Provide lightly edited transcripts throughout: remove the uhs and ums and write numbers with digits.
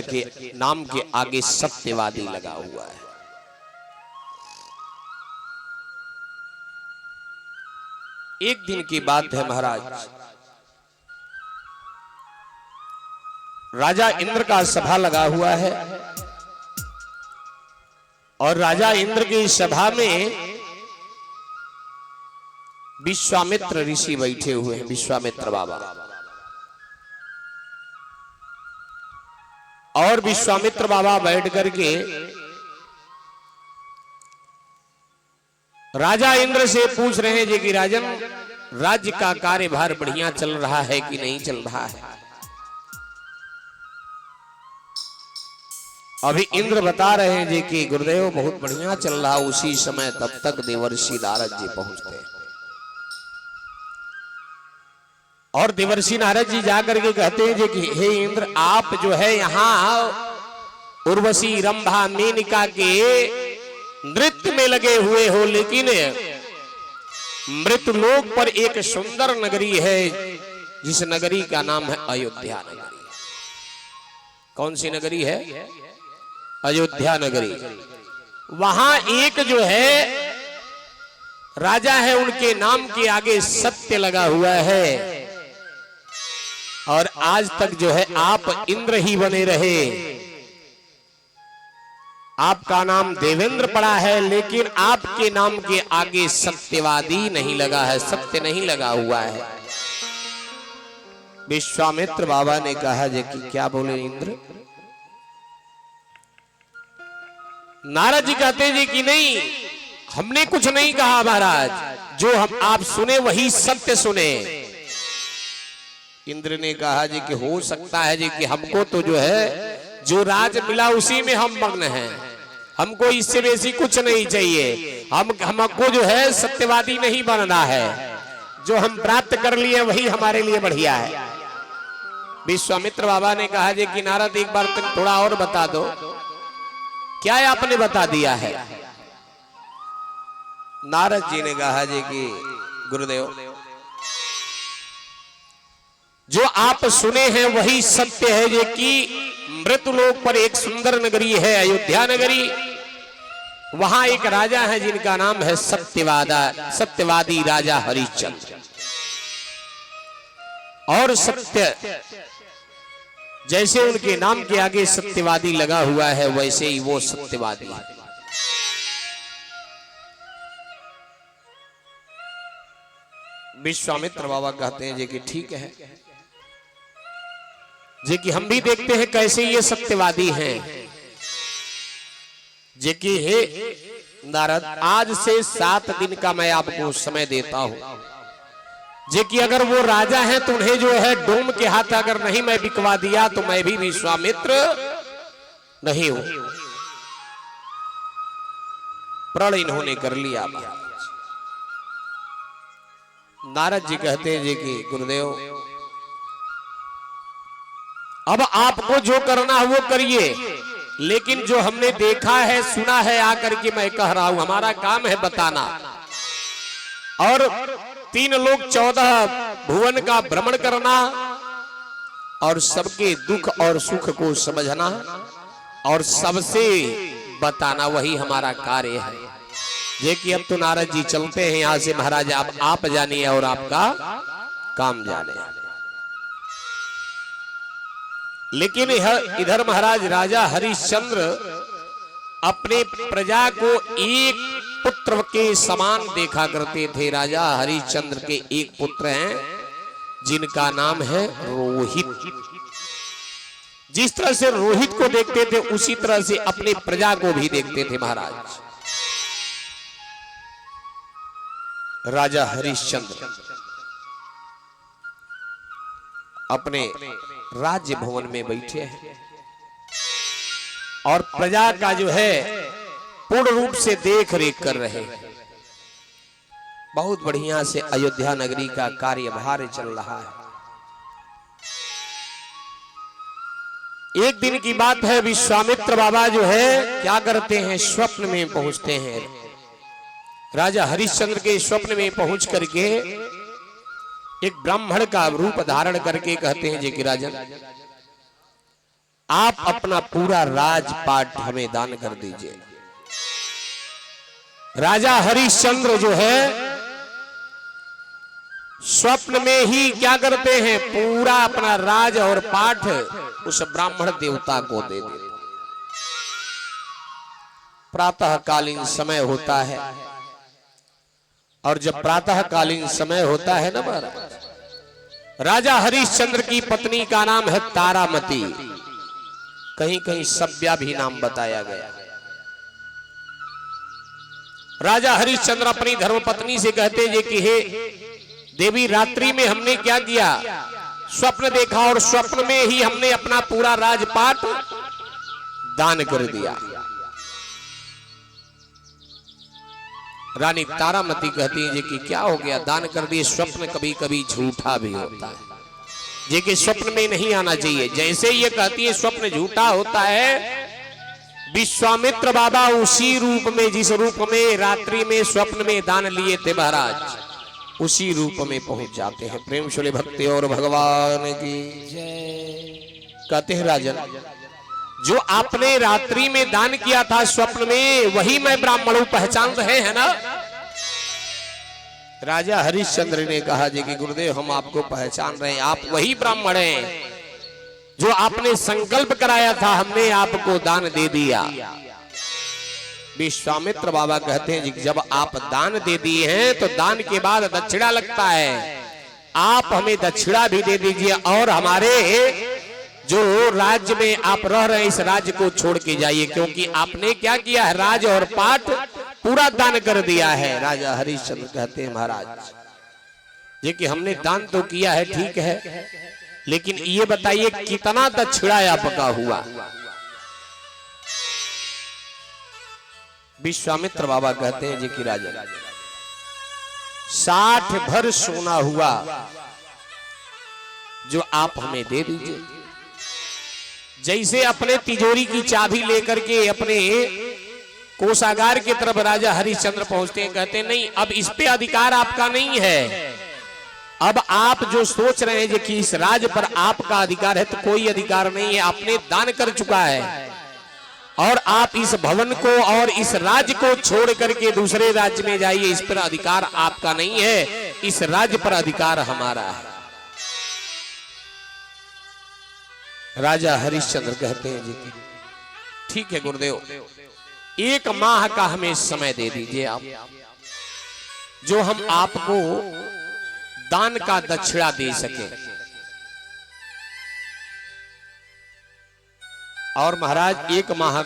के नाम के आगे सत्यवादी लगा हुआ है। एक दिन की बात है महाराज, राजा इंद्र का सभा लगा हुआ है और राजा इंद्र की सभा में विश्वामित्र ऋषि बैठे हुए हैं। विश्वामित्र बाबा और विश्वामित्र बाबा बैठ करके राजा इंद्र से पूछ रहे हैं जी कि राजन, राज्य का कार्यभार बढ़िया चल रहा है कि नहीं चल रहा है। अभी इंद्र बता रहे हैं जी कि गुरुदेव बहुत बढ़िया चल रहा। उसी समय तब तक देवर्षि नारद जी पहुंचते हैं और देवर्षि नारद जी जाकर के कहते हैं जी कि हे इंद्र, आप जो है यहाँ उर्वशी रंभा मेनका के नृत्य में लगे हुए हो, लेकिन मृतलोक पर एक सुंदर नगरी है जिस नगरी का नाम है अयोध्या नगरी। कौन सी नगरी है? अयोध्या नगरी। वहां एक जो है राजा है, उनके नाम के आगे सत्य लगा हुआ है और आज तक जो है आप इंद्र ही बने रहे। आपका नाम देवेंद्र पड़ा है, लेकिन आपके नाम के आगे सत्यवादी नहीं लगा है, सत्य नहीं लगा हुआ है। विश्वामित्र बाबा ने कहा जे कि क्या बोले इंद्र? नारद जी कहते जी कि नहीं, हमने कुछ नहीं कहा महाराज, जो हम आप सुने वही सत्य सुने। इंद्र ने कहा जी कि हो सकता है जी कि हमको तो जो है जो राज मिला उसी में हम मग्न हैं, हमको इससे बेसी कुछ नहीं चाहिए। हमको जो है सत्यवादी नहीं बनना है, जो हम प्राप्त कर लिए वही हमारे लिए बढ़िया है। विश्वामित्र बाबा ने कहा जी कि नारद एक बार तक थोड़ा और बता दो, क्या आपने बता दिया है? नारद जी ने कहा जी कि गुरुदेव, जो आप सुने हैं वही सत्य है जे कि मृतलोक पर एक सुंदर नगरी है अयोध्या नगरी। वहां एक राजा है जिनका नाम है सत्यवादी राजा हरिश्चंद्र। और सत्य जैसे उनके नाम के आगे सत्यवादी लगा हुआ है, वैसे ही वो सत्यवादी है। विश्वामित्र बाबा कहते हैं जी कि ठीक है जी कि हम भी देखते हैं कैसे ये सत्यवादी हैं। जी कि हे नारद, आज से 7 दिन का मैं आपको समय देता हूं। जी कि अगर वो राजा हैं तो उन्हें जो है डोम के हाथ अगर नहीं मैं बिकवा दिया तो मैं भी विश्वामित्र नहीं हूं। प्रण इन्होंने कर लिया। नारद जी कहते हैं जी कि गुरुदेव, अब आपको जो करना है वो करिए, लेकिन जो हमने देखा है सुना है आकर के मैं कह रहा हूं, हमारा काम है बताना। और 3 लोग 14 भुवन का भ्रमण करना और सबके दुख और सुख को समझना और सबसे बताना, वही हमारा कार्य है। ये कि अब तो नारद जी चलते हैं यहां से महाराज, आप जानिए और आपका काम जाने। लेकिन इधर महाराज राजा हरिश्चंद्र अपने प्रजा को एक पुत्र के समान देखा करते थे। राजा हरिश्चंद्र के एक पुत्र हैं जिनका नाम है रोहित। जिस तरह से रोहित को देखते थे उसी तरह से अपनी प्रजा को भी देखते थे महाराज। राजा हरिश्चंद्र अपने राज्य भवन में बैठे हैं और प्रजा का जो है पूर्ण रूप से देख रेख कर रहे हैं। बहुत बढ़िया से अयोध्या नगरी का कार्यभार चल रहा है। एक दिन की बात है, विश्वामित्र बाबा जो है क्या करते हैं, स्वप्न में पहुंचते हैं। राजा हरिश्चंद्र के स्वप्न में पहुंच करके एक ब्राह्मण का रूप धारण करके कहते हैं जी कि राजन, आप अपना पूरा राजपाट हमें दान कर दीजिए। राजा हरिश्चंद्र जो है स्वप्न में ही क्या करते हैं, पूरा अपना राज और पाठ उस ब्राह्मण देवता को दे देते। प्रातःकालीन समय होता है, और जब प्रातःकालीन समय होता है ना महाराज, राजा हरिश्चंद्र की पत्नी का नाम है तारामती, कहीं कहीं सभ्या भी नाम बताया गया। राजा हरिश्चंद्र अपनी धर्मपत्नी से कहते हैं कि हे देवी, रात्रि में हमने क्या किया, स्वप्न देखा और स्वप्न में ही हमने अपना पूरा राजपाट दान कर दिया। रानी तारामती कहती है कि क्या हो गया, दान कर दिए। स्वप्न कभी कभी झूठा भी होता है, ये कि स्वप्न में नहीं आना चाहिए। जैसे ये कहती है स्वप्न झूठा होता है, विश्वामित्र बाबा उसी रूप में, जिस रूप में रात्रि में स्वप्न में दान लिए थे महाराज, उसी रूप में पहुंच जाते हैं। प्रेम शोले भक्ति और भगवान की जय। कहते हैं राजन, जो आपने रात्रि में दान किया था स्वप्न में, वही मैं ब्राह्मण हूं, पहचान रहे हैं ना। राजा हरिश्चंद्र ने कहा जी कि गुरुदेव हम आपको पहचान रहे हैं, आप वही ब्राह्मण हैं जो आपने संकल्प कराया था, हमने आपको दान दे दिया। विश्वामित्र बाबा कहते हैं जी जब आप दान दे दिए हैं तो दान के बाद दक्षिणा लगता है, आप हमें दक्षिणा भी दे दीजिए और हमारे जो राज्य में आप रह रहे हैं इस राज्य को छोड़ के जाइए, क्योंकि आपने क्या किया है, राज और पाट पूरा दान कर दिया है। राजा हरिश्चंद्र कहते हैं महाराज ये कि हमने दान तो किया है, ठीक है, लेकिन ये बताइए कितना दक्षिणा आपका हुआ। विश्वामित्र बाबा कहते हैं जी कि राजा 60 भर सोना हुआ जो आप हमें दे दीजिए। जैसे अपने तिजोरी की चाबी लेकर के अपने कोषागार की तरफ राजा हरिश्चंद्र पहुंचते हैं, कहते हैं नहीं अब इस पे अधिकार आपका नहीं है, अब आप जो सोच रहे हैं कि इस राज्य पर आपका अधिकार है, तो कोई अधिकार नहीं है, आपने दान कर चुका है और आप इस भवन को और इस राज्य को छोड़ करके दूसरे राज्य में जाइए, इस पर अधिकार आपका नहीं है, इस राज्य पर अधिकार हमारा है। राजा हरिश्चंद्र कहते हैं जी ठीक है गुरुदेव, 1 माह का हमें समय दे दीजिए आप, जो हम आपको दान का दक्षिणा दे सके। और महाराज 1 माह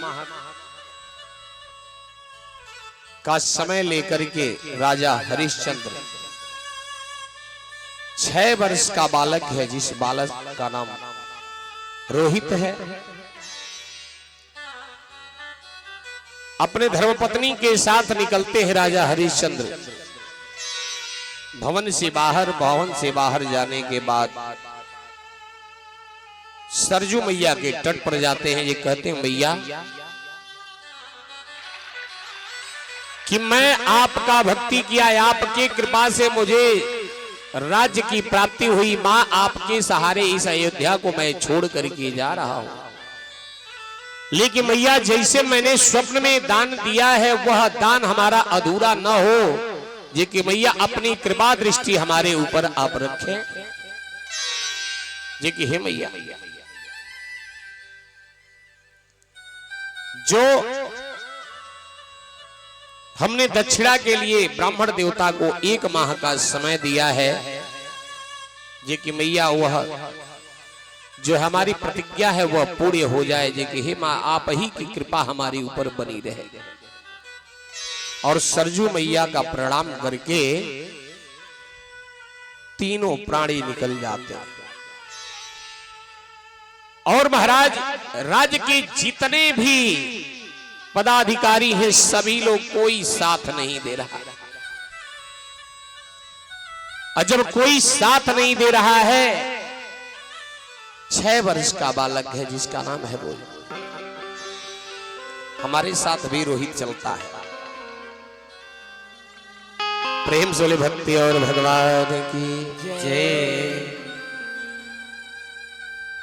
का समय लेकर के राजा हरिश्चंद्र 6 वर्ष का बालक है, जिस बालक का नाम रोहित है, अपने धर्मपत्नी के साथ निकलते हैं राजा हरिश्चंद्र। भवन से बाहर जाने के बाद सरजू मैया के तट पर जाते हैं। ये कहते हैं मैया कि मैं आपका भक्ति किया, आपकी कृपा से मुझे राज्य की प्राप्ति हुई, मां आपके सहारे इस अयोध्या को मैं छोड़ करके जा रहा हूं, लेकिन मैया जैसे मैंने स्वप्न में दान दिया है वह दान हमारा अधूरा न हो, ये कि मैया अपनी कृपा दृष्टि हमारे ऊपर आप रखें। ये कि हे मैया जो हमने दक्षिणा के लिए ब्राह्मण देवता को 1 माह का समय दिया है, ये कि मैया वह जो हमारी प्रतिज्ञा है वह पूर्ण हो जाए, जे कि हे मां आप ही की कृपा हमारे ऊपर बनी रहे। और सरजू मैया का प्रणाम करके तीनों प्राणी निकल जाते हैं। और महाराज राज्य के जितने भी पदाधिकारी हैं सभी लोग कोई साथ नहीं दे रहा, और जब कोई साथ नहीं दे रहा है, 6 वर्ष का बालक है जिसका नाम है रोहित, हमारे साथ भी रोहित चलता है। प्रेम से भक्ति और भगवान की जय।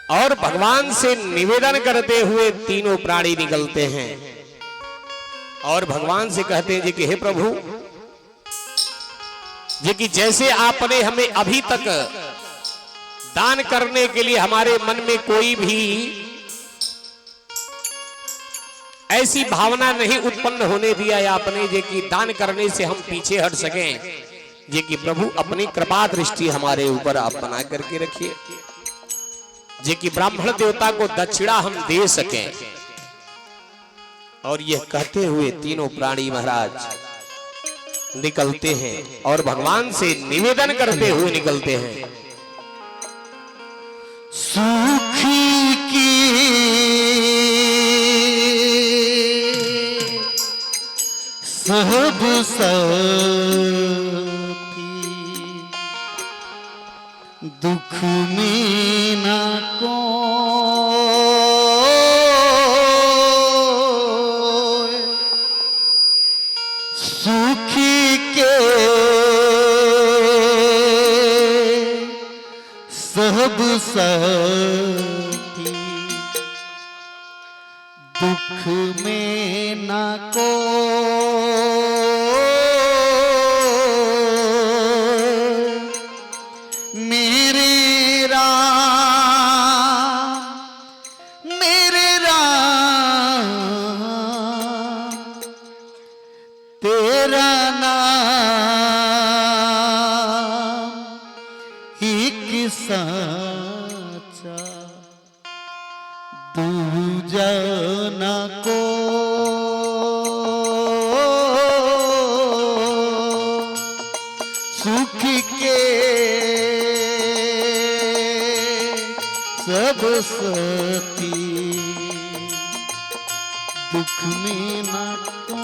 और भगवान से निवेदन करते हुए तीनों प्राणी निकलते हैं और भगवान से कहते हैं जी कि हे प्रभु जी कि जैसे आपने हमें अभी तक दान करने के लिए हमारे मन में कोई भी ऐसी भावना नहीं उत्पन्न होने दिया है आपने जे कि दान करने से हम पीछे हट सकें, जे कि प्रभु अपनी कृपा दृष्टि हमारे ऊपर आप बना करके रखिए, जे कि ब्राह्मण देवता को दक्षिणा हम दे सकें। और यह कहते हुए तीनों प्राणी महाराज निकलते हैं और भगवान से निवेदन करते हुए निकलते हैं। सुखी की सब साथी दुख में ना कोई, सुखी के सब साथी दुख में ना तेरा नाम एक साचा दूजा न को, सुख के सब साथी दुख में न को,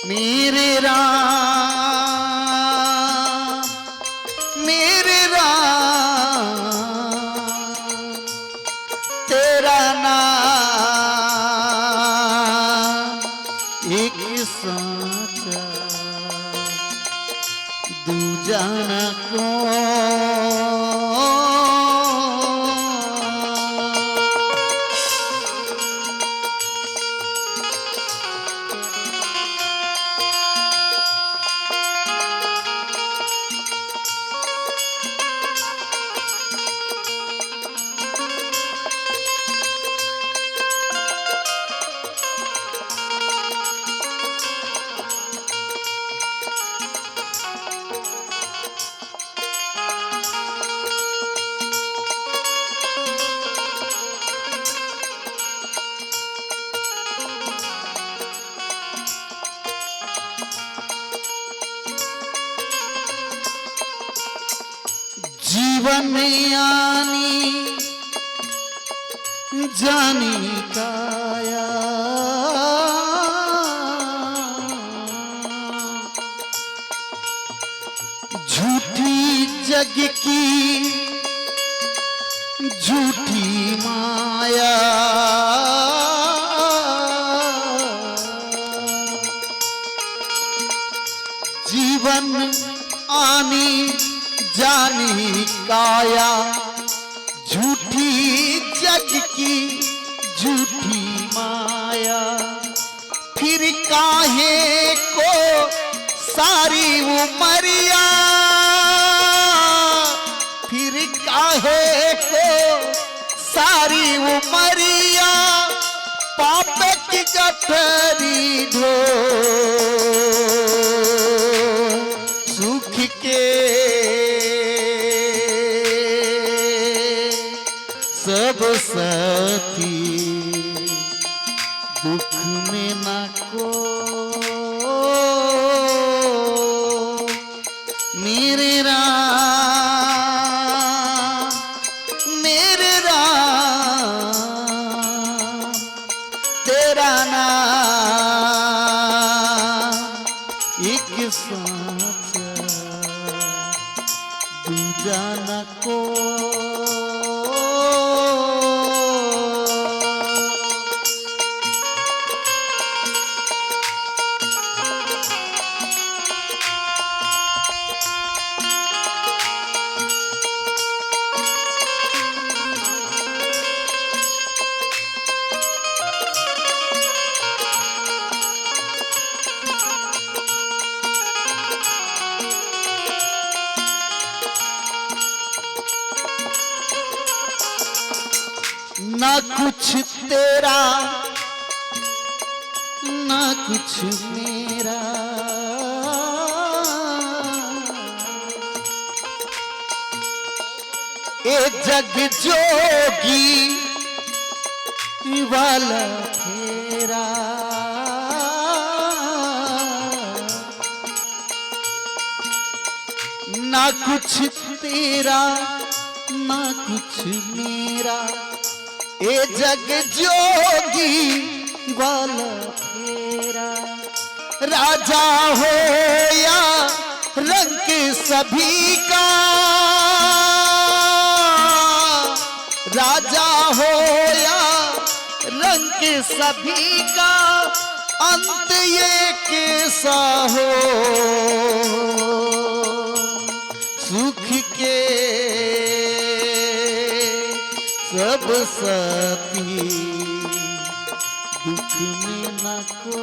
मेरे राम तेरा नाम एक साचा दूजा न को। जीवन आनी जानी काया, झूठी जग की झूठी माया, जीवन आनी जानी काया, झूठी जग की झूठी माया, फिर काहे को सारी उमरिया, फिर काहे को सारी उमरिया, पाप की गठरी ढो, सुख के सब साथी दुख में न को, मेरे राम तेरा नाम एक साचा दूजा न को। ना कुछ तेरा ना कुछ मेरा, ए जग जोगी वाला फेरा, ना कुछ तेरा ना कुछ मेरा, ए जग जोगी वाला फेरा। राजा हो या रंग सभी का, राजा हो या रंग सभी का, अंत ये कैसा हो। सुख के सब साथी दुख में न को,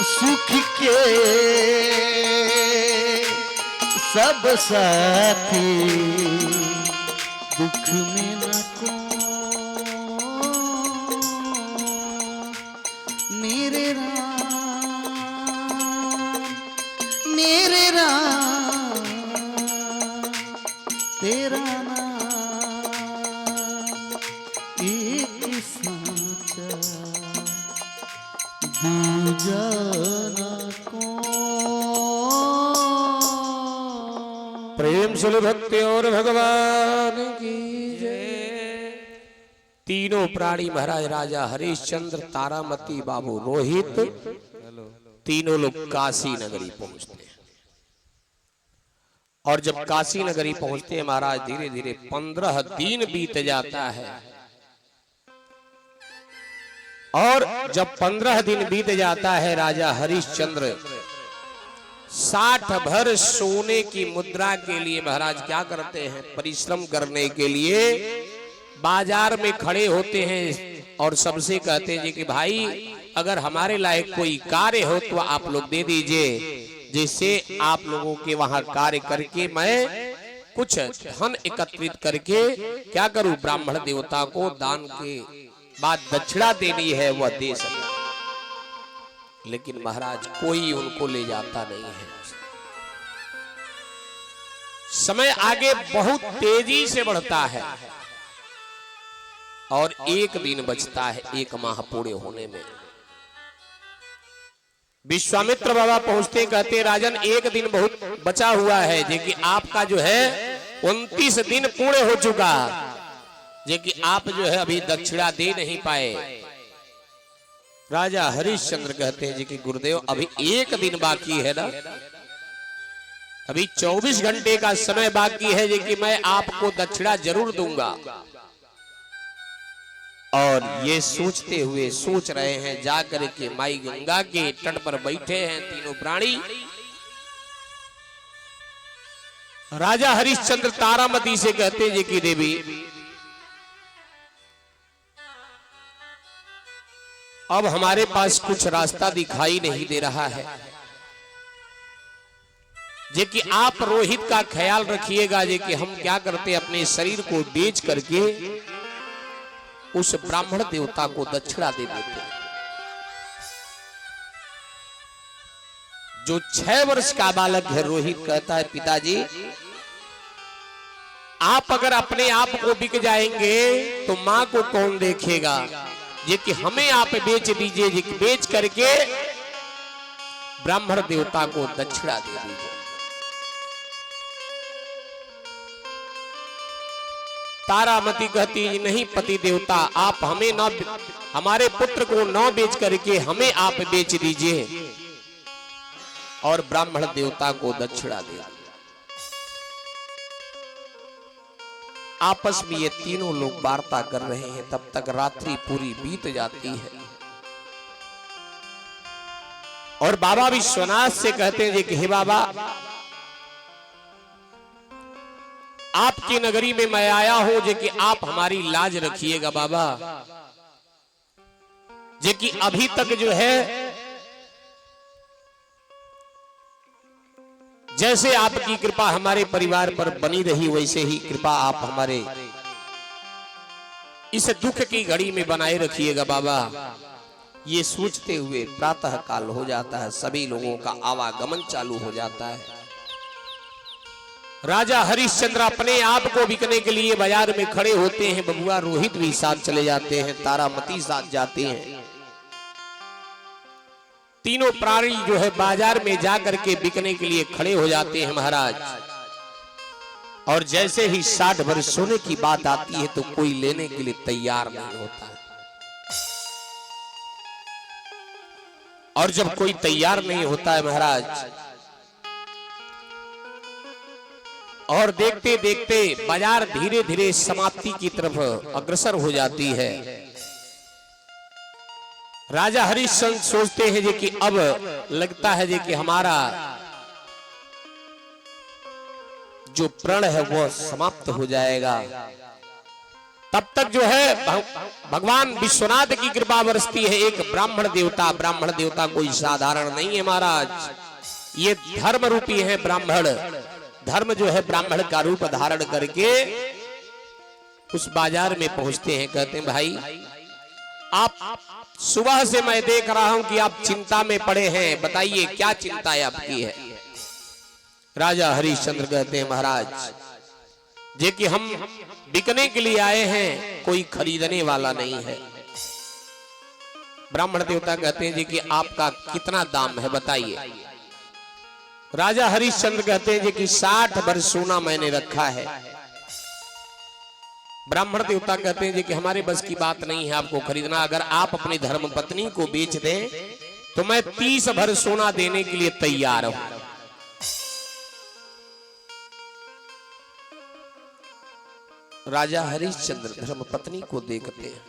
सुख के सब साथी दुख में न को, मेरे राम तेरा नाम एक साचा दूजा न को। प्रेम से भक्ति और भगवान की जय। तीनों प्राणी महाराज राजा हरिश्चंद्र, तारामती, बाबू रोहित, तीनों लोग काशी नगरी पहुंचते हैं। और जब काशी नगरी पहुंचते हैं महाराज, धीरे धीरे 15 दिन बीत जाता है। और जब 15 दिन बीत जाता है, राजा हरिश्चंद्र 60 भर सोने की मुद्रा के लिए महाराज क्या करते हैं, परिश्रम करने के लिए बाजार में खड़े होते हैं और सबसे कहते हैं कि भाई अगर हमारे लायक कोई कार्य हो तो आप लोग दे दीजिए, जिससे आप लोगों के वहां कार्य करके मैं कुछ धन एकत्रित करके क्या करूं, ब्राह्मण देवता को दान के बाद दक्षिणा देनी है वह दे सके। लेकिन महाराज कोई उनको ले जाता नहीं है। समय आगे बहुत तेजी से बढ़ता है और एक दिन बचता है 1 माह पूरे होने में। विश्वामित्र बाबा पहुंचते, कहते राजन एक दिन बहुत बचा हुआ है, जे कि आपका जो है 29 दिन पूरे हो चुका, जे कि आप जो है अभी दक्षिणा दे नहीं पाए। राजा हरिश्चंद्र कहते हैं जी कि गुरुदेव अभी एक दिन बाकी है ना, अभी 24 घंटे का समय बाकी है, जी कि मैं आपको दक्षिणा जरूर दूंगा। और ये सोचते हुए सोच रहे हैं, जाकर के माई गंगा के तट पर बैठे हैं तीनों प्राणी। राजा हरिश्चंद्र तारामती से कहते हैं जी कि देवी अब हमारे पास कुछ रास्ता दिखाई नहीं दे रहा है, जे कि आप रोहित का ख्याल रखिएगा, जे कि हम क्या करते अपने शरीर को बेच करके उस ब्राह्मण देवता को दक्षिणा दे देते। जो 6 वर्ष का बालक है रोहित कहता है पिताजी आप अगर अपने आप को बिक जाएंगे तो मां को कौन देखेगा, ये कि हमें आप बेच दीजिए, ये कि बेच करके ब्राह्मण देवता को दक्षिणा दे दीजिए। तारामती कहती नहीं पति देवता, आप हमें न, हमारे पुत्र को न बेच करके हमें आप बेच दीजिए और ब्राह्मण देवता को दक्षिणा दे दीजिए। आपस में ये तीनों लोग वार्ता कर रहे हैं, तब तक रात्रि पूरी बीत जाती है। और बाबा विश्वनाथ से कहते हैं कि हे बाबा आपकी नगरी में मैं आया हूं, जो कि आप हमारी लाज रखिएगा बाबा। जे कि अभी तक जो है जैसे आपकी कृपा हमारे परिवार पर बनी रही वैसे ही कृपा आप हमारे इस दुख की घड़ी में बनाए रखिएगा बाबा। ये सोचते हुए प्रातः काल हो जाता है, सभी लोगों का आवागमन चालू हो जाता है। राजा हरिश्चंद्र अपने आप को बिकने के लिए बाजार में खड़े होते हैं। बबुआ रोहित भी साथ चले जाते हैं, तारामती साथ जाते हैं। तीनों प्राणी जो है बाजार में जाकर के बिकने के लिए खड़े हो जाते हैं महाराज। और जैसे ही 60 भर सोने की बात आती है तो कोई लेने के लिए तैयार नहीं होता है। और जब कोई तैयार नहीं होता है महाराज, और देखते देखते बाजार धीरे धीरे समाप्ति की तरफ अग्रसर हो जाती है। राजा हरिश्चंद्र सोचते हैं जी कि अब लगता है जी कि हमारा जो प्रण है वो समाप्त हो जाएगा। तब तक जो है भगवान विश्वनाथ की कृपा बरसती है। एक ब्राह्मण देवता कोई साधारण नहीं है महाराज, ये धर्म रूपी है ब्राह्मण। धर्म जो है ब्राह्मण का रूप धारण करके उस बाजार में पहुंचते हैं। कहते हैं भाई आप सुबह से मैं देख रहा हूं कि आप चिंता में पड़े हैं, बताइए क्या चिंता है आपकी है। राजा हरिश्चंद्र कहते हैं महाराज जे कि हम बिकने के लिए आए हैं, कोई खरीदने वाला नहीं है। ब्राह्मण देवता कहते हैं जी कि आपका कितना दाम है बताइए। राजा हरिश्चंद्र कहते हैं जी कि 60 भर सोना मैंने रखा है। ब्राह्मण देवता कहते हैं जी कि हमारे बस की बात नहीं है आपको खरीदना। अगर आप अपनी धर्म पत्नी को बेच दें तो मैं 30 भर सोना देने के लिए तैयार हूं। राजा हरिश्चंद्र धर्म पत्नी को देखते हैं।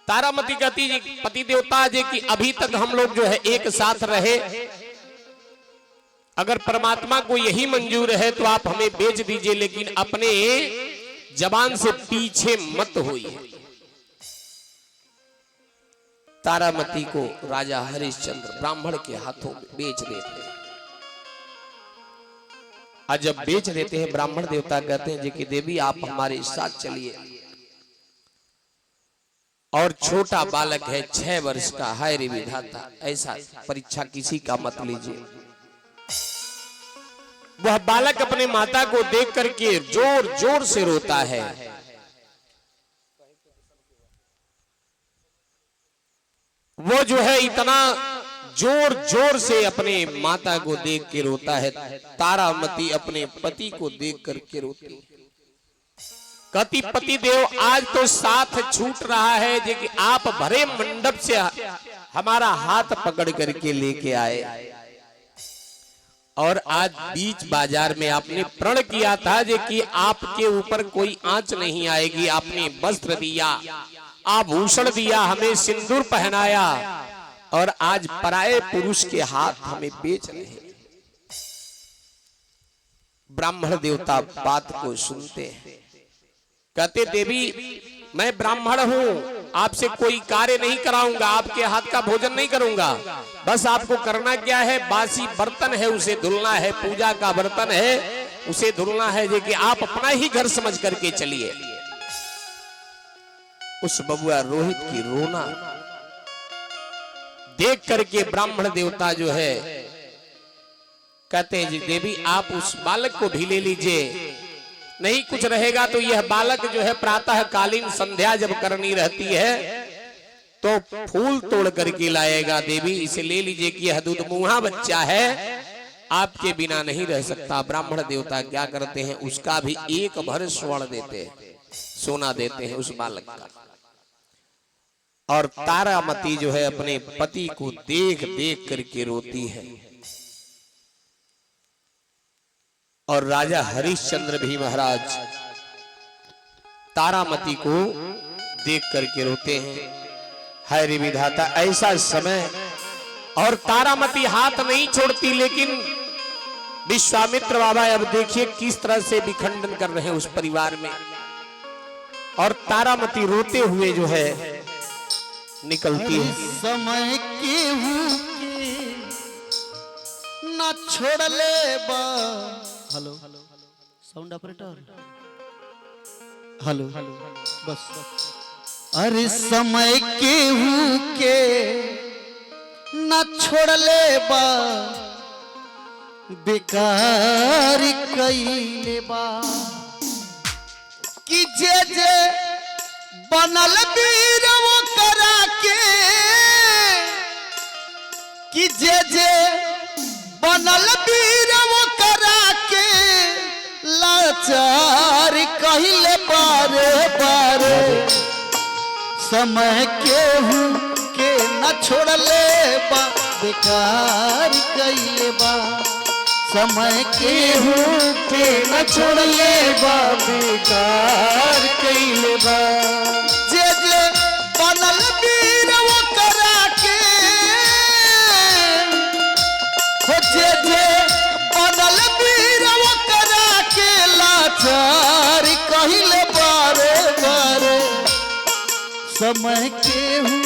तारामती कहती जी पति देवता जी कि अभी तक हम लोग जो है एक साथ रहे, अगर परमात्मा को यही मंजूर है तो आप हमें बेच दीजिए, लेकिन अपने जबान से पीछे मत होइए। तारामती को राजा हरिश्चंद्र ब्राह्मण के हाथों में बेच देते हैं। और जब बेच देते हैं ब्राह्मण देवता कहते हैं जी कि देवी आप हमारे साथ चलिए। और छोटा बालक है 6 वर्ष का, हाय रे विधाता, ऐसा परीक्षा किसी का मत लीजिए। वह बालक अपने माता को देख करके जोर जोर से रोता है। वो जो है इतना जोर जोर से अपने माता को देख के रोता है। तारामती अपने पति को देख करके रोती। कहती पति देव आज तो साथ छूट रहा है जे कि आप भरे मंडप से हमारा हाथ पकड़ करके लेके आए, और आज बीच बाजार में आपने प्रण किया था जे कि आपके ऊपर कोई आंच नहीं आएगी। आपने वस्त्र दिया, आभूषण दिया, हमें सिंदूर पहनाया, और आज पराये पुरुष के हाथ हमें बेच रहे हैं। ब्राह्मण देवता बात को सुनते हैं। कहते देवी मैं ब्राह्मण हूं, आपसे कोई कार्य नहीं कराऊंगा, आपके हाथ का भोजन नहीं करूंगा। बस आपको करना क्या है, बासी बर्तन है उसे धुलना है, पूजा का बर्तन है उसे धुलना है, जो कि आप अपना ही घर समझ करके चलिए। उस बबुआ रोहित की रोना देख करके ब्राह्मण देवता जो है कहते हैं जी देवी आप उस बालक को भी ले लीजिए, नहीं कुछ रहेगा तो यह बालक जो है प्रातः कालीन संध्या जब करनी रहती है तो फूल तोड़ करके लाएगा। देवी इसे ले लीजिए कि यह दूधमुहा बच्चा है, आपके बिना नहीं रह सकता। ब्राह्मण देवता क्या करते हैं, उसका भी 1 भर स्वर्ण देते हैं, सोना देते हैं उस बालक का। और तारामती जो है अपने पति को देख देख करके रोती है। और राजा हरिश्चंद्र भी महाराज तारामती को देख करके रोते हैं। हाय रे विधाता, ऐसा समय, और तारामती हाथ नहीं छोड़ती, लेकिन विश्वामित्र बाबा अब देखिए किस तरह से विखंडन कर रहे हैं उस परिवार में। और तारामती रोते हुए जो है निकलती है। समय केहू के ना छोड़ले बा। हेलो साउंड ऑपरेटर, हेलो बस। अरे समय केहू के ना छोड़ले बा, बेकार कइले बा। कि जे जे बनल वीर वो करा के, कि जे जे बनल वीर वो करा के, लाचार कहिले बारे बारे। समय केहू के न छोड़ले बा, बेकार कइले बा। समय केहू के न छोड़ले बा, बेकार कइले बा। जे जे बनल वीर वो करा के, हो जे जे बनल वीर वो करा के, लाचार कहिले बारे बारे। समय केहू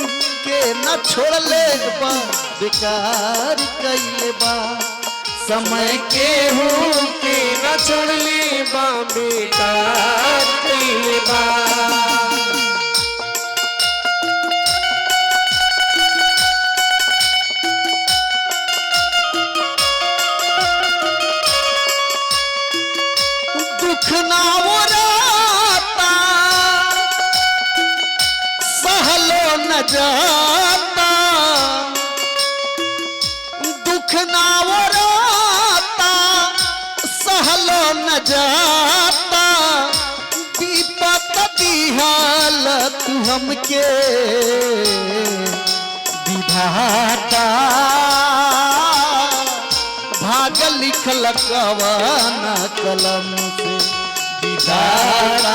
के न छोड़ले बा, बेकार कइले बा। समय केहू के न छोड़ले बा, बेकार कइले बा। दुख ना ओराता, सहलो न जाता। दुख ना ओराता, सहलो न जाता। विपत दिहाल तू हमके विधाता। भाग लिखल कवन कलम से विधाता।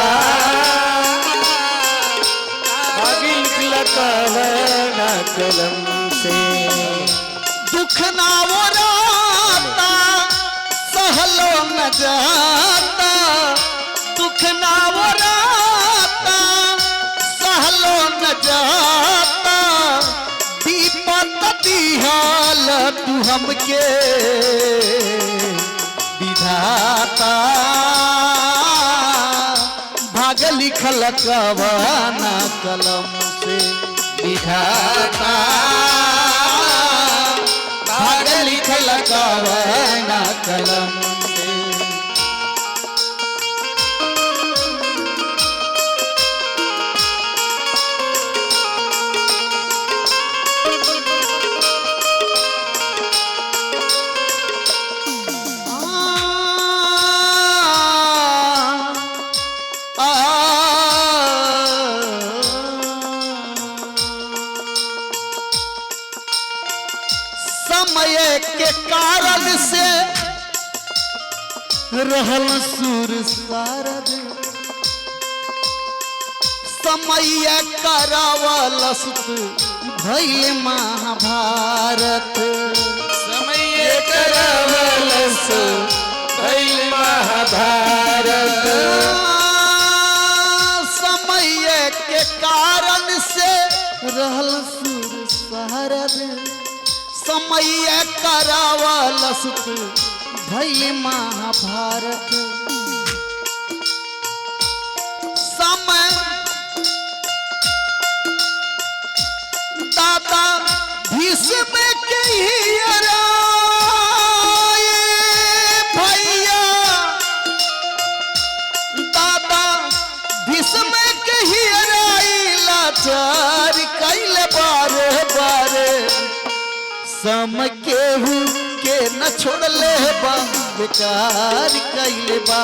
भाग लिखल कवन कलम से। दुख ना ओराता, सहलो न जाता। दुख ना ओराता, सहलो न जाता। विपत दिहाल तू हमके विधाता। भाग लिखल कवन कलम से विधाता। भाग लिखल कवन कलम से। समय के कारण से रहल सुर सारद। समय करावलस भइल महाभारत। समय करावलस भइल महाभारत। समय के कारण से रहल सुर सारद। समय करावलस भइल महाभारत। समय दादा भीष्म के हियरा भैया। दादा भीष्म के हियरा लाचार कइले बारे बारे। समय केहू के न छोड़ले बा, बेकार कइले बा।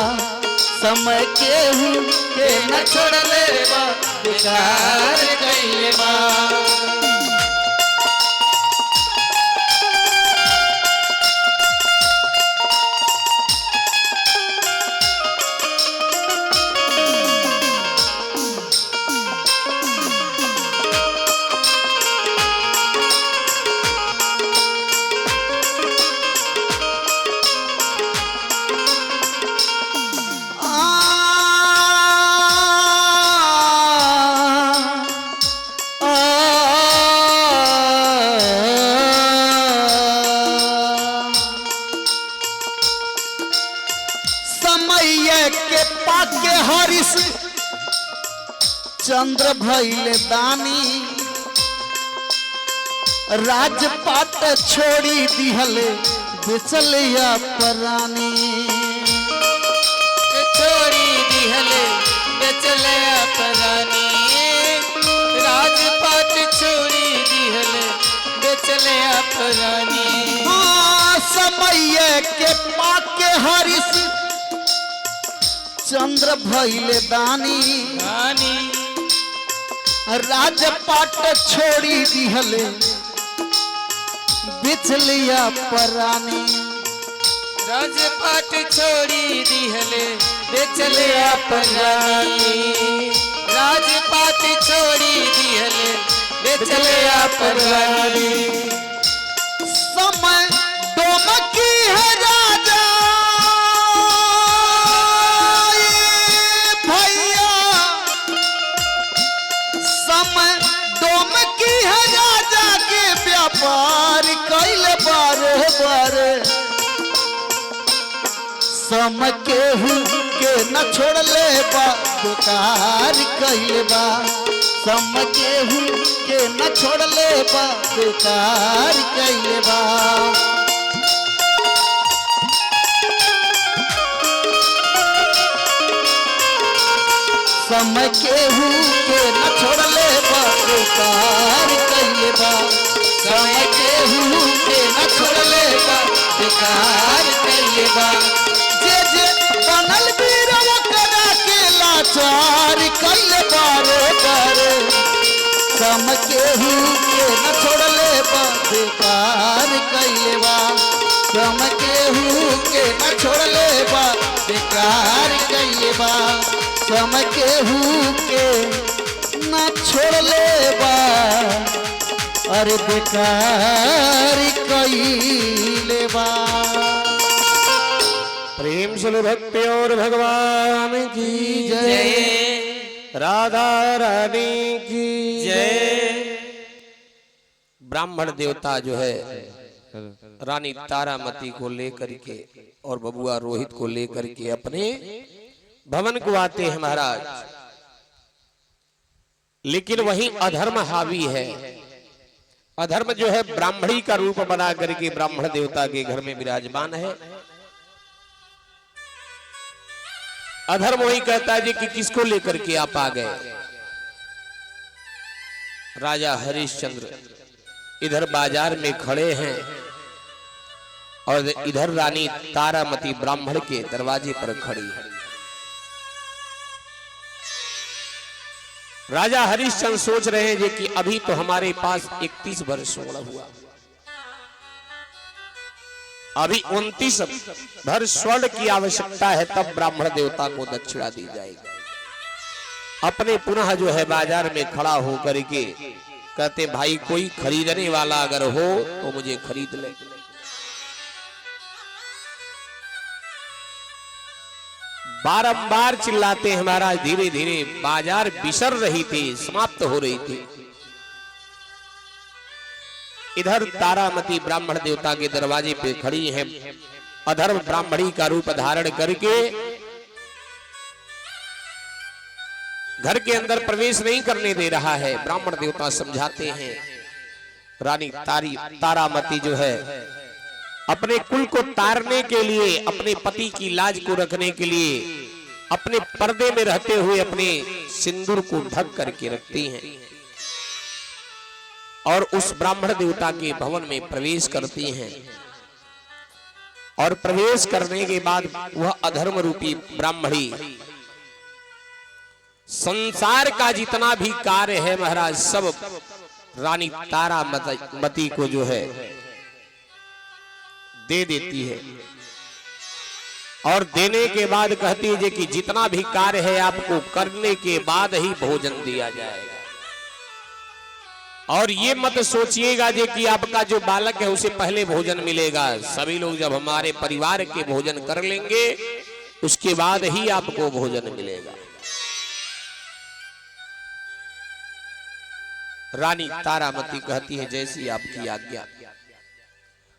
समय केहू के न छोड़ले बा, बेकार कइले बा। चंद्र भइले दानी राजपाट छोड़ी दिहले बेचलिया परानी छोड़ी दिहले बेचलिया परानी राजपाट छोड़ी दिहले बेचलिया परानी। हाँ, समय के पाके हरिश चंद्र भइले दानी रानी राजपाट छोड़ी दिहले बिचलिया परानी राजपाट छोड़ी दिहले बेचलिया परानी राजपाट छोड़ी दिहले बेचलिया परानी। समय डोमकी है राजा भैया समय डोमकी है राजा के व्यापार कैल बारे बारे समय केहू के न छोड़ले बा बेकार कैल बा समय केहू के न छोड़ले बा बेकार कैल बा। समय केहू के न छोड़ले बा बेकार कैल बा समय केहू के न छोड़ले बा बेकार कैल बा। जे जे बनल बीरवा करा के लाचार कैल बारे बारे समय केहू के न छोड़ले बा बेकार कैल बा समय केहू के न छोड़ले बा बेकार कैल बा समय केहू के न छोड़ले बा अरे बेकार कैल बा। प्रेम से भक्ति और भगवान की जय राधा रानी की जय। ब्राह्मण देवता जो है रानी तारामती को लेकर के और बबुआ रोहित को लेकर के अपने भवन को आते हैं महाराज, लेकिन वहीं अधर्म हावी है। अधर्म जो है ब्राह्मणी का रूप बना करके ब्राह्मण देवता के घर में विराजमान है। अधर्म वही कहता है जी कि किसको लेकर के आप आ गए। राजा हरिश्चंद्र इधर बाजार में खड़े हैं और इधर रानी तारामती ब्राह्मण के दरवाजे पर खड़ी है। राजा हरिश्चंद्र सोच रहे हैं कि अभी तो हमारे पास 31 वर्ष हुआ, अभी 29 भर स्वर्ण की आवश्यकता है, तब ब्राह्मण देवता को दक्षिणा दी जाएगी। अपने पुनः जो है बाजार में खड़ा होकर के कहते भाई कोई खरीदने वाला अगर हो तो मुझे खरीद ले। बारंबार चिल्लाते हैं महाराज। धीरे धीरे बाजार बिसर रही थी, समाप्त हो रही थी। इधर तारामती ब्राह्मण देवता के दरवाजे पे खड़ी है। अधर्म ब्राह्मणी का रूप धारण करके घर के अंदर प्रवेश नहीं करने दे रहा है। ब्राह्मण देवता समझाते हैं। रानी तारामती जो है अपने कुल को तारने के लिए, अपने पति की लाज को रखने के लिए अपने पर्दे में रहते हुए अपने सिंदूर को ढक करके रखती हैं और उस ब्राह्मण देवता के भवन में प्रवेश करती हैं। और प्रवेश करने के बाद वह अधर्म रूपी ब्राह्मणी संसार का जितना भी कार्य है महाराज सब रानी तारामती को जो है दे देती है। और देने के बाद कहती है कि जितना भी कार्य है आपको करने के बाद ही भोजन दिया जाएगा। और ये मत सोचिएगा कि आपका जो बालक है उसे पहले भोजन मिलेगा। सभी लोग जब हमारे परिवार के भोजन कर लेंगे उसके बाद ही आपको भोजन मिलेगा। रानी तारामती कहती है जैसी आपकी आज्ञा।